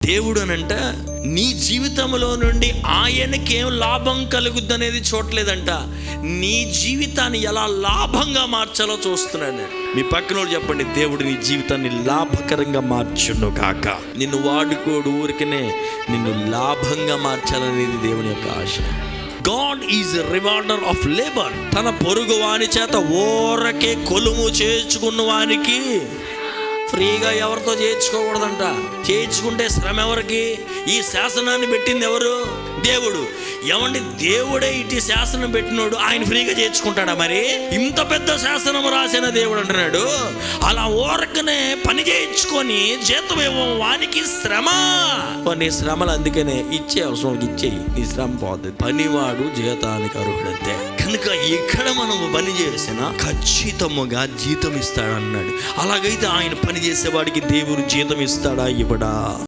దేవుడు అనంట నీ జీవితంలో నుండి ఆయనకేం లాభం కలుగుద్ది అనేది చూడలేదంట, నీ జీవితాన్ని ఎలా లాభంగా మార్చాలో చూస్తున్నాడు. మీ పక్కనోడు చెప్పండి, దేవుడు నీ జీవితాన్ని లాభకరంగా మార్చును కాక. నిన్ను వాడుకోడు, ఊరికనే నిన్ను లాభంగా మార్చాలనేది దేవుని యొక్క ఆశ. God is rewarder of labour. తన పొరుగు వాని చేత ఓరకే కొలుము చేర్చుకున్న వానికి ఫ్రీగా ఎవరితో చేయించుకోకూడదంట. చేయించుకుంటే శ్రమ ఎవరికి? ఈ శాసనాన్ని పెట్టింది ఎవరు? దేవుడు. ఏమండి, దేవుడే ఇటు శాసనం పెట్టినోడు ఆయన ఫ్రీగా చేయించుకుంటాడా? మరి ఇంత పెద్ద శాసనం రాసిన దేవుడు అంటున్నాడు, అలా ఓరకనే పని చేయించుకొని జీతం ఇవ్వం వానికి శ్రమ. కొన్ని శ్రమలు అందుకనే ఇచ్చే అవసరం ఇచ్చేయి, నీ శ్రమ పోతుంది. పనివాడు జీతానికి అర్హుడంతే. కనుక ఇక్కడ మనం పని చేసినా ఖచ్చితముగా జీతం ఇస్తాడన్నాడు. అలాగైతే ఆయన పని చేసేవాడికి దేవుడు జీతం ఇస్తాడా? ఇవ్వడా?